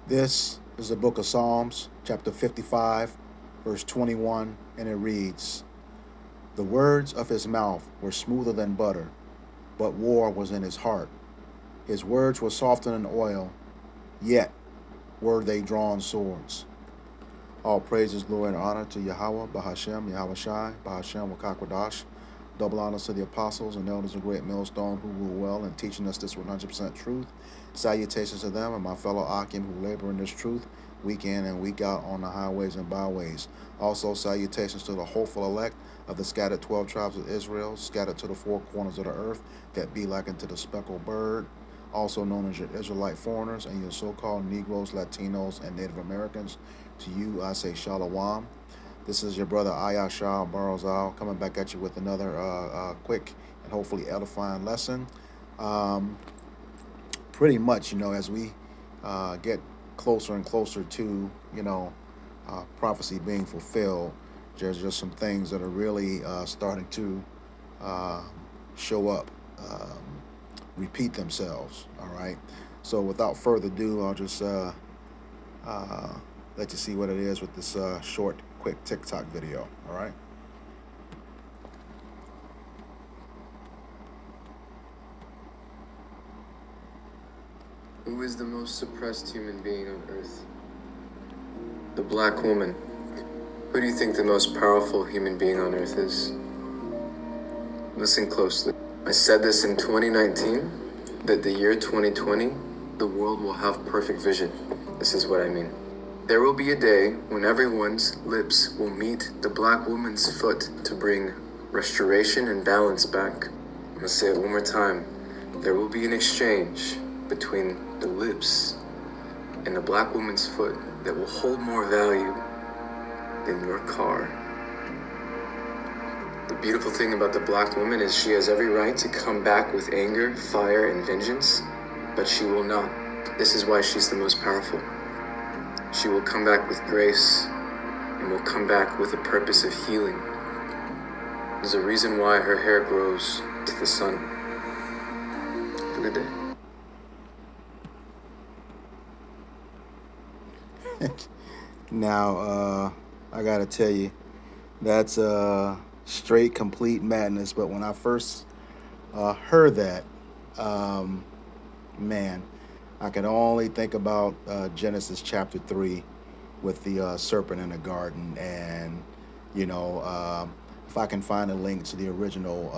This is the book of Psalms, chapter 55, verse 21, and it reads, "The words of his mouth were smoother than butter, but war was in his heart. His words were softer than oil, yet were they drawn swords." All praises, glory, and honor to Yahweh, Bahashem, Yahweh Shai, Bahashem, Wakakwadash. Double honors to the apostles and elders of Great Millstone who rule well in teaching us this 100% truth. Salutations to them and my fellow Akim who labor in this truth week in and week out on the highways and byways. Also, salutations to the hopeful elect of the scattered 12 tribes of Israel, scattered to the four corners of the earth, that be like unto the speckled bird, also known as your Israelite foreigners and your so-called Negroes, Latinos, and Native Americans. To you, I say Shalom. This is your brother Ayashah Barozal coming back at you with another quick and hopefully edifying lesson. Pretty much, as we get closer and closer to, prophecy being fulfilled, there's just some things that are really starting to show up, repeat themselves. All right. So without further ado, I'll just let you see what it is with this short, quick TikTok video. All right. Who is the most suppressed human being on earth? The black woman. Who do you think the most powerful human being on earth is? Listen closely. I said this in 2019, that the year 2020, the world will have perfect vision. This is what I mean. There will be a day when everyone's lips will meet the black woman's foot to bring restoration and balance back. I'm gonna say it one more time. There will be an exchange between the lips and the black woman's foot that will hold more value than your car. The beautiful thing about the black woman is she has every right to come back with anger, fire, and vengeance, but she will not. This is why she's the most powerful. She will come back with grace and will come back with a purpose of healing. There's a reason why her hair grows to the sun. Have a good day. Now, I gotta tell you, that's straight, complete madness. But when I first heard that, man, I can only think about Genesis chapter 3 with the serpent in the garden. And, if I can find a link to the original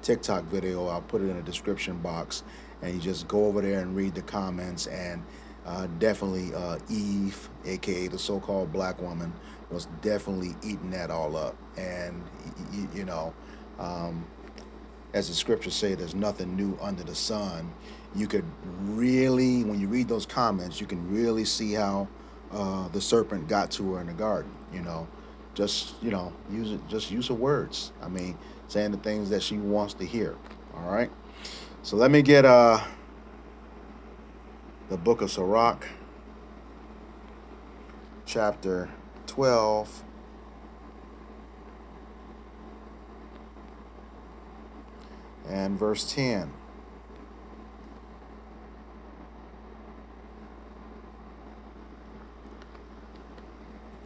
TikTok video, I'll put it in the description box. And you just go over there and read the comments. And definitely Eve, aka the so-called black woman, was definitely eating that all up. And, as the scriptures say, there's nothing new under the sun. You could really, when you read those comments, you can really see how the serpent got to her in the garden. Use her words. I mean, saying the things that she wants to hear. All right. So let me get the book of Sirach, chapter 12. And verse 10.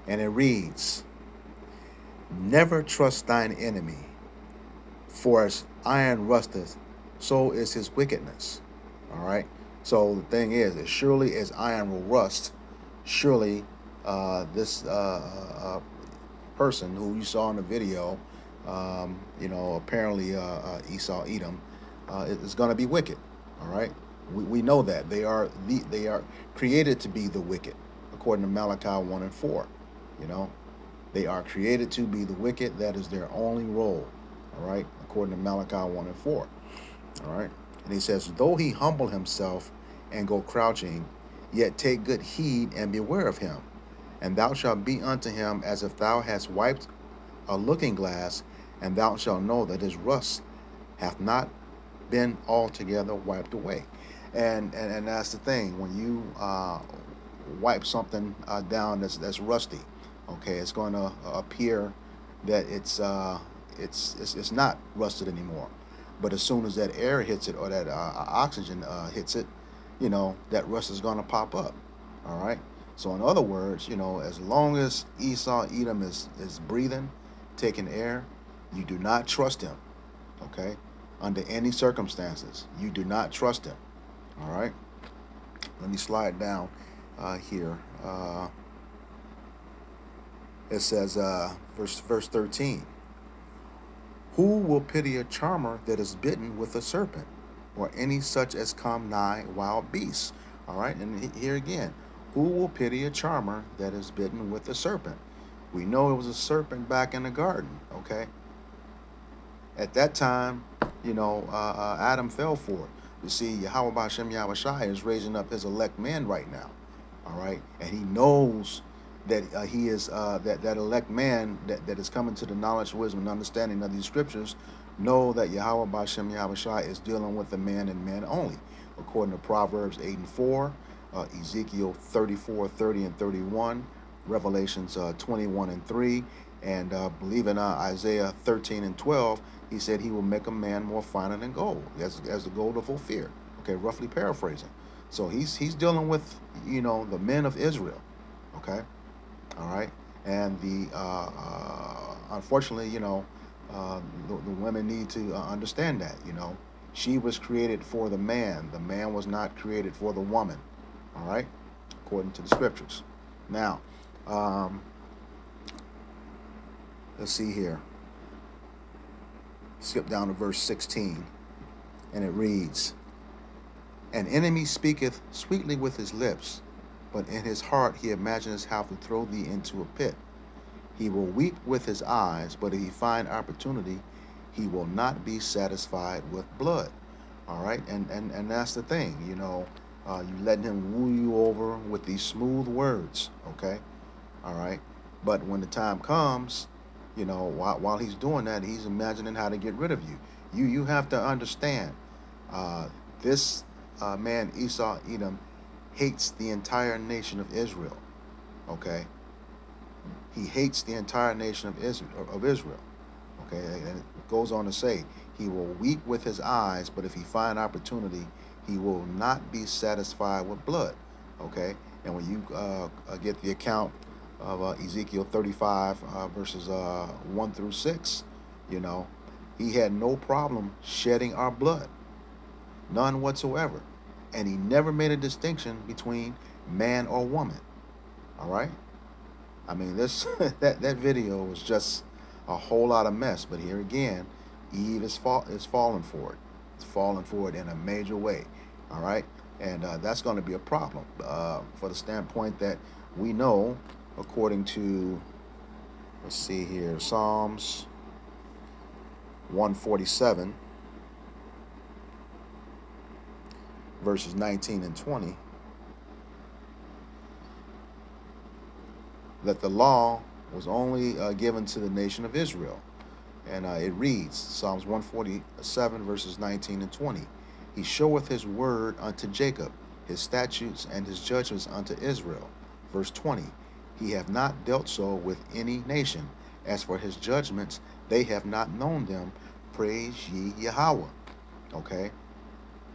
And it reads, "Never trust thine enemy, for as iron rusteth, so is his wickedness." All right. So the thing is, as surely as iron will rust, surely this person who you saw in the video, apparently Esau Edom, is going to be wicked. All right, we know that they are created to be the wicked, according to Malachi 1:4. They are created to be the wicked. That is their only role. All right, according to Malachi 1:4. All right, and he says, "Though he humble himself and go crouching, yet take good heed and beware of him. And thou shalt be unto him as if thou hadst wiped a looking glass, and thou shalt know that his rust hath not been altogether wiped away." And that's the thing. When you wipe something down that's rusty, okay, it's going to appear that it's not rusted anymore. But as soon as that air hits it or that oxygen hits it, that rust is going to pop up. All right. So in other words, as long as Esau Edom is breathing, taking air, you do not trust him. Okay. Under any circumstances, you do not trust him. All right. Let me slide down here. It says, verse 13. Who will pity a charmer that is bitten with a serpent, or any such as come nigh wild beasts? All right, and here again, who will pity a charmer that is bitten with a serpent? We know it was a serpent back in the garden. Okay, at that time, Adam fell for it. You see, Yahweh Bashem Yahushai is raising up his elect man right now. All right, and he knows that he is that elect man that is coming to the knowledge, wisdom, and understanding of these scriptures. Know that Yahweh Bashem Yahushai is dealing with the man and man only, according to Proverbs 8:4, Ezekiel 34:30 and 31, Revelations 21:3, and believe in Isaiah 13:12. He said he will make a man more finer than gold, as the gold of Ophir. Okay, roughly paraphrasing. So he's dealing with the men of Israel. Okay, all right, and the unfortunately the women need to understand that she was created for the man. The man was not created for the woman. All right, according to the scriptures. Now, let's see here. Skip down to verse 16, and it reads, An enemy speaketh sweetly with his lips, but in his heart he imagineth how to throw thee into a pit. He will weep with his eyes, but if he find opportunity, he will not be satisfied with blood. All right, and that's the thing, you letting him woo you over with these smooth words. Okay, all right, but when the time comes, while he's doing that, he's imagining how to get rid of you. You have to understand, this man Esau Edom hates the entire nation of Israel. Okay, he hates the entire nation of Israel. Okay, and it goes on to say, he will weep with his eyes, but if he find opportunity, he will not be satisfied with blood. Okay, and when you get the account of Ezekiel 35 verses 1 through 6, he had no problem shedding our blood, none whatsoever, and he never made a distinction between man or woman. All right, I mean this that video was just a whole lot of mess. But here again, Eve is falling for it. It's falling for it in a major way. All right, and that's going to be a problem for the standpoint that we know, according to, let's see here, Psalms 147, verses 19 and 20, that the law was only given to the nation of Israel. And it reads, Psalms 147, verses 19 and 20, He showeth his word unto Jacob, his statutes and his judgments unto Israel. Verse 20, He hath not dealt so with any nation. As for his judgments, they have not known them. Praise ye Yahweh. Okay,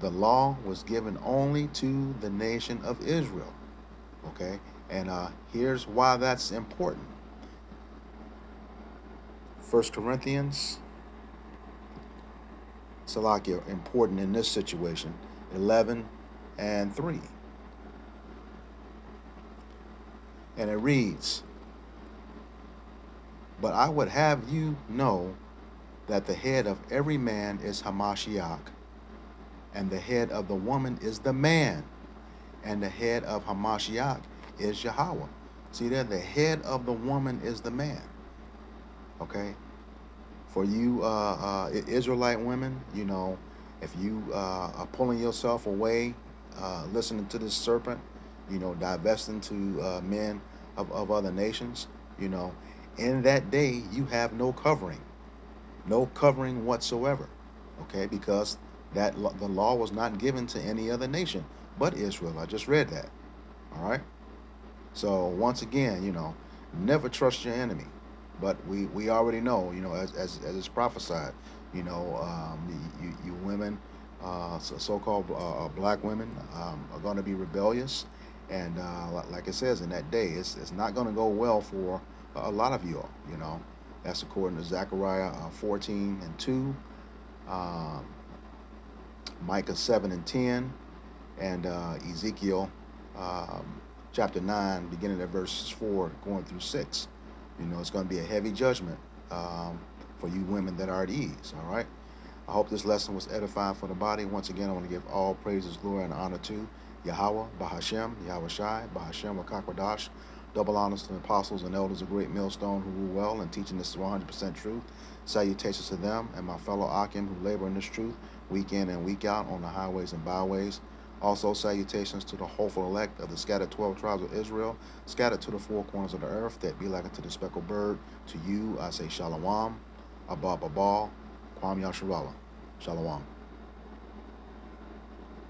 the law was given only to the nation of Israel. Okay, and here's why that's important. 1 Corinthians, Salakia, important in this situation, 11 and 3. And it reads, But I would have you know that the head of every man is Hamashiach, and the head of the woman is the man, and the head of Hamashiach is Yahweh. See there, the head of the woman is the man. Okay? For you Israelite women, if you are pulling yourself away, listening to this serpent, divesting to men of other nations, in that day you have no covering whatsoever. Okay, because the law was not given to any other nation but Israel. I just read that. All right. So once again, never trust your enemy. But we already know, as it's prophesied, you women, so-called black women, are going to be rebellious, And like it says in that day, it's not going to go well for a lot of you all. You know, that's according to Zechariah 14 and 2, um, Micah 7 and 10, and Ezekiel um, chapter 9, beginning at verses 4 going through 6. You know, it's going to be a heavy judgment for you women that are at ease. All right. I hope this lesson was edifying for the body. Once again, I want to give all praises, glory, and honor to Yahweh, Bahashem, Yahweh Shai, Bahashem, Wakakwadash. Double honors to the apostles and elders of Great Millstone who rule well and teaching this 100% truth. Salutations to them and my fellow Akim who labor in this truth week in and week out on the highways and byways. Also, salutations to the hopeful elect of the scattered 12 tribes of Israel, scattered to the four corners of the earth, that be like unto the speckled bird. To you, I say Shalom, Abba Babal, Kwam Yasharallah. Shalom.